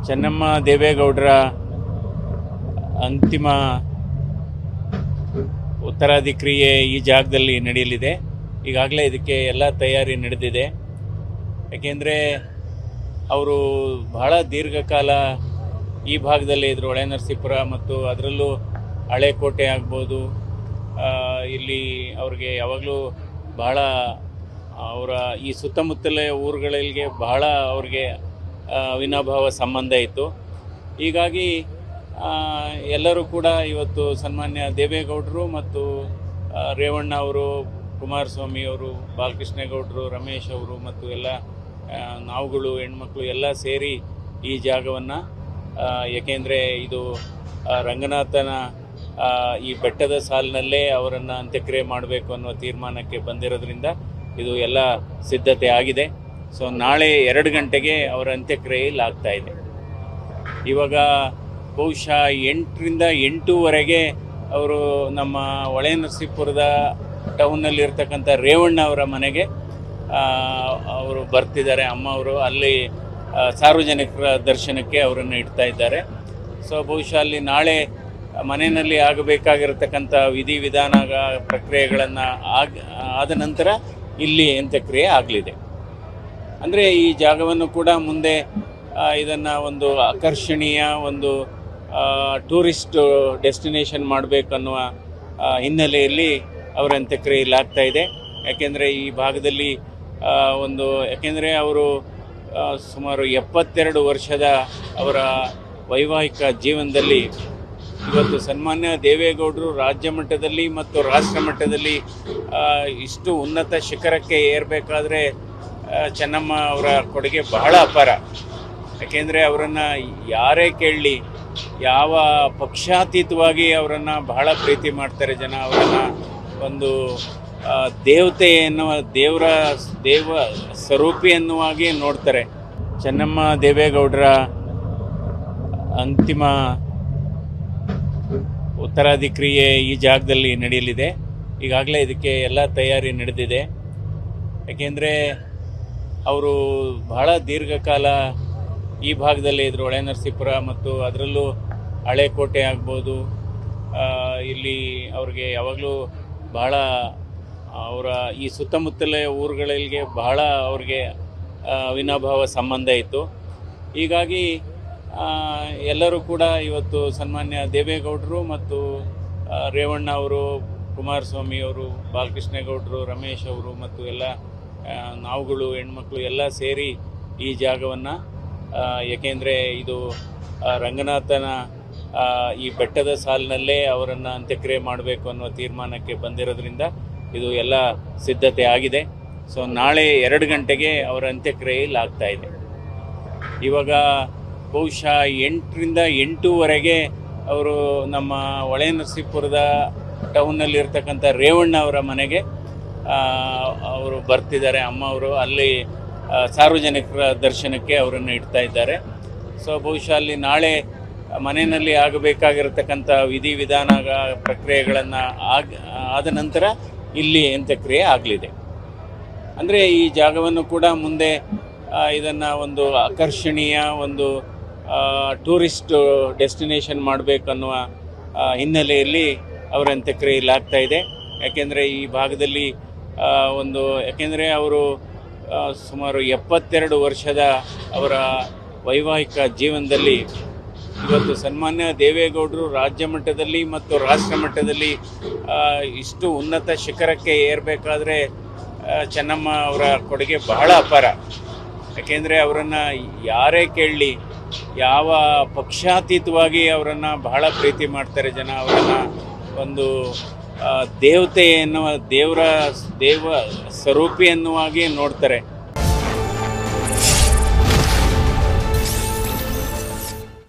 ಚೆನ್ನಮ್ಮ ದೇವೇಗೌಡರ ಅಂತಿಮ ಉತ್ತರಾಧಿಕ್ರಿಯೆ ಈ ಜಾಗದಲ್ಲಿ ನಡೆಯಲಿದೆ. ಈಗಾಗಲೇ ಇದಕ್ಕೆ ಎಲ್ಲ ತಯಾರಿ ನಡೆದಿದೆ. ಯಾಕೆಂದರೆ ಅವರು ಬಹಳ ದೀರ್ಘಕಾಲ ಈ ಭಾಗದಲ್ಲೇ ಇದ್ದರು. ಹೊಳೆನರಸೀಪುರ ಮತ್ತು ಅದರಲ್ಲೂ ಹಳೆಕೋಟೆ ಆಗ್ಬೋದು, ಇಲ್ಲಿ ಅವ್ರಿಗೆ ಯಾವಾಗಲೂ ಬಹಳ ಅವರ ಈ ಸುತ್ತಮುತ್ತಲ ಊರುಗಳಿಗೆ ಬಹಳ ಅವ್ರಿಗೆ ಅವಿನಾಭಾವ ಸಂಬಂಧ ಇತ್ತು. ಹೀಗಾಗಿ ಎಲ್ಲರೂ ಕೂಡ ಇವತ್ತು ಸನ್ಮಾನ್ಯ ದೇವೇಗೌಡರು ಮತ್ತು ರೇವಣ್ಣ ಅವರು, ಕುಮಾರಸ್ವಾಮಿ ಅವರು, ಬಾಲಕೃಷ್ಣೇಗೌಡರು, ರಮೇಶ್ ಅವರು ಮತ್ತು ಎಲ್ಲ ನಾವುಗಳು ಹೆಣ್ಮಕ್ಳು ಎಲ್ಲ ಸೇರಿ ಈ ಜಾಗವನ್ನು, ಏಕೆಂದರೆ ಇದು ರಂಗನಾಥನ ಈ ಬೆಟ್ಟದ ಸಾಲಿನಲ್ಲೇ ಅವರನ್ನು ಅಂತ್ಯಕ್ರಿಯೆ ಮಾಡಬೇಕು ಅನ್ನೋ ತೀರ್ಮಾನಕ್ಕೆ ಬಂದಿರೋದ್ರಿಂದ ಇದು ಎಲ್ಲ ಸಿದ್ಧತೆ ಆಗಿದೆ. ಸೊ ನಾಳೆ 2 ಗಂಟೆಗೆ ಅವರ ಅಂತ್ಯಕ್ರಿಯೆ ಇಲ್ಲಿ ಆಗ್ತಾ ಇದೆ. ಇವಾಗ ಬಹುಶಃ 8ರಿಂದ 8:15 ಅವರು ನಮ್ಮ ಹೊಳೆನರಸೀಪುರದ ಟೌನ್ನಲ್ಲಿರ್ತಕ್ಕಂಥ ರೇವಣ್ಣ ಅವರ ಮನೆಗೆ ಅವರು ಬರ್ತಿದ್ದಾರೆ. ಅಮ್ಮ ಅವರು ಅಲ್ಲಿ ಸಾರ್ವಜನಿಕರ ದರ್ಶನಕ್ಕೆ ಅವರನ್ನು ಇಡ್ತಾ ಇದ್ದಾರೆ. ಸೊ ಬಹುಶಃ ಅಲ್ಲಿ ನಾಳೆ ಮನೆಯಲ್ಲಿ ಆಗಬೇಕಾಗಿರತಕ್ಕಂಥ ವಿಧಿವಿಧಾನ ಪ್ರಕ್ರಿಯೆಗಳನ್ನು ಆದ ನಂತರ ಇಲ್ಲಿ ಅಂತ್ಯಕ್ರಿಯೆ ಆಗಲಿದೆ. ಅಂದರೆ ಈ ಜಾಗವನ್ನು ಕೂಡ ಮುಂದೆ ಇದನ್ನು ಒಂದು ಆಕರ್ಷಣೀಯ ಒಂದು ಟೂರಿಸ್ಟ್ ಡೆಸ್ಟಿನೇಷನ್ ಮಾಡಬೇಕನ್ನುವ ಹಿನ್ನೆಲೆಯಲ್ಲಿ ಅವರ ಅಂತ್ಯಕ್ರಿಯೆ ಇಲ್ಲಿ ಆಗ್ತಾ ಇದೆ. ಯಾಕೆಂದರೆ ಈ ಭಾಗದಲ್ಲಿ ಯಾಕೆಂದರೆ ಅವರು ಸುಮಾರು 72 ವರ್ಷದ ಅವರ ವೈವಾಹಿಕ ಜೀವನದಲ್ಲಿ ಇವತ್ತು ಸನ್ಮಾನ್ಯ ದೇವೇಗೌಡರು ರಾಜ್ಯ ಮಟ್ಟದಲ್ಲಿ ಮತ್ತು ರಾಷ್ಟ್ರ ಮಟ್ಟದಲ್ಲಿ ಇಷ್ಟು ಉನ್ನತ ಶಿಖರಕ್ಕೆ ಏರಬೇಕಾದ್ರೆ ಚೆನ್ನಮ್ಮ ಅವರ ಕೊಡುಗೆ ಬಹಳ ಅಪಾರ. ಯಾಕೆಂದರೆ ಅವರನ್ನು ಯಾರೇ ಕೇಳಲಿ, ಯಾವ ಪಕ್ಷಾತೀತವಾಗಿ ಅವರನ್ನು ಬಹಳ ಪ್ರೀತಿ ಮಾಡ್ತಾರೆ ಜನ. ಅವರನ್ನು ಒಂದು ದೇವತೆ ಎನ್ನುವ ದೇವ ಸ್ವರೂಪಿ ಎನ್ನುವಾಗಿ ನೋಡ್ತಾರೆ. ಚೆನ್ನಮ್ಮ ದೇವೇಗೌಡರ ಅಂತಿಮ ಉತ್ತರಾಧಿಕ್ರಿಯೆ ಈ ಜಾಗದಲ್ಲಿ ನಡೆಯಲಿದೆ. ಈಗಾಗಲೇ ಇದಕ್ಕೆ ಎಲ್ಲ ತಯಾರಿ ನಡೆದಿದೆ. ಯಾಕೆಂದರೆ ಅವರು ಬಹಳ ದೀರ್ಘಕಾಲ ಈ ಭಾಗದಲ್ಲೇ ಇದ್ದರು. ಹೊಳೆನರಸೀಪುರ ಮತ್ತು ಅದರಲ್ಲೂ ಹಳೆಕೋಟೆ ಆಗ್ಬೋದು, ಇಲ್ಲಿ ಅವ್ರಿಗೆ ಯಾವಾಗಲೂ ಬಹಳ ಅವರ ಈ ಸುತ್ತಮುತ್ತಲ ಊರುಗಳಿಗೆ ಬಹಳ ಅವ್ರಿಗೆ ಅವಿನಾಭಾವ ಸಂಬಂಧ ಇತ್ತು. ಹೀಗಾಗಿ ಎಲ್ಲರೂ ಕೂಡ ಇವತ್ತು ಸನ್ಮಾನ್ಯ ದೇವೇಗೌಡರು ಮತ್ತು ರೇವಣ್ಣ ಅವರು, ಕುಮಾರಸ್ವಾಮಿ ಅವರು, ಬಾಲಕೃಷ್ಣೇಗೌಡರು, ರಮೇಶ್ ಅವರು ಮತ್ತು ಎಲ್ಲ ನಾವುಗಳು ಹೆಣ್ಮಕ್ಳು ಎಲ್ಲ ಸೇರಿ ಈ ಜಾಗವನ್ನು, ಏಕೆಂದರೆ ಇದು ರಂಗನಾಥನ ಈ ಬೆಟ್ಟದ ಸಾಲಿನಲ್ಲೇ ಅವರನ್ನು ಅಂತ್ಯಕ್ರಿಯೆ ಮಾಡಬೇಕು ಅನ್ನೋ ತೀರ್ಮಾನಕ್ಕೆ ಬಂದಿರೋದ್ರಿಂದ ಇದು ಎಲ್ಲ ಸಿದ್ಧತೆ ಆಗಿದೆ. ಸೊ ನಾಳೆ 2 ಗಂಟೆಗೆ ಅವರ ಅಂತ್ಯಕ್ರಿಯೆ ಇಲ್ಲಿ ಆಗ್ತಾ ಇದೆ. ಇವಾಗ ಬಹುಶಃ 8ರಿಂದ 8:15 ಅವರು ನಮ್ಮ ಹೊಳೆನರಸೀಪುರದ ಟೌನ್ನಲ್ಲಿರ್ತಕ್ಕಂಥ ರೇವಣ್ಣ ಅವರ ಮನೆಗೆ ಅವರು ಬರ್ತಿದ್ದಾರೆ. ಅಮ್ಮ ಅವರು ಅಲ್ಲಿ ಸಾರ್ವಜನಿಕರ ದರ್ಶನಕ್ಕೆ ಅವರನ್ನು ಇಡ್ತಾ ಇದ್ದಾರೆ. ಸೊ ಬಹುಶಃ ಅಲ್ಲಿ ನಾಳೆ ಮನೆಯಲ್ಲಿ ಆಗಬೇಕಾಗಿರತಕ್ಕಂಥ ವಿಧಿವಿಧಾನ ಪ್ರಕ್ರಿಯೆಗಳನ್ನು ಆದ ನಂತರ ಇಲ್ಲಿ ಅಂತ್ಯಕ್ರಿಯೆ ಆಗಲಿದೆ. ಅಂದರೆ ಈ ಜಾಗವನ್ನು ಕೂಡ ಮುಂದೆ ಇದನ್ನು ಒಂದು ಆಕರ್ಷಣೀಯ ಒಂದು ಟೂರಿಸ್ಟ್ ಡೆಸ್ಟಿನೇಷನ್ ಮಾಡಬೇಕನ್ನುವ ಹಿನ್ನೆಲೆಯಲ್ಲಿ ಅವರ ಅಂತ್ಯಕ್ರಿಯೆ ಇಲ್ಲಿ ಆಗ್ತಾ ಇದೆ. ಯಾಕೆಂದರೆ ಈ ಭಾಗದಲ್ಲಿ ಯಾಕೆಂದರೆ ಅವರು ಸುಮಾರು 72 ವರ್ಷದ ಅವರ ವೈವಾಹಿಕ ಜೀವನದಲ್ಲಿ ಇವತ್ತು ಸನ್ಮಾನ್ಯ ದೇವೇಗೌಡರು ರಾಜ್ಯ ಮಟ್ಟದಲ್ಲಿ ಮತ್ತು ರಾಷ್ಟ್ರ ಮಟ್ಟದಲ್ಲಿ ಇಷ್ಟು ಉನ್ನತ ಶಿಖರಕ್ಕೆ ಏರಬೇಕಾದ್ರೆ ಚೆನ್ನಮ್ಮ ಅವರ ಕೊಡುಗೆ ಬಹಳ ಅಪಾರ. ಯಾಕೆಂದರೆ ಅವರನ್ನು ಯಾರೇ ಕೇಳಲಿ, ಯಾವ ಪಕ್ಷಾತೀತವಾಗಿ ಅವರನ್ನು ಬಹಳ ಪ್ರೀತಿ ಮಾಡ್ತಾರೆ ಜನ. ಅವರನ್ನು ಒಂದು ದೇವತೆ ಎನ್ನುವ ದೇವ ಸ್ವರೂಪಿ ಎನ್ನುವಾಗಿ ನೋಡ್ತಾರೆ.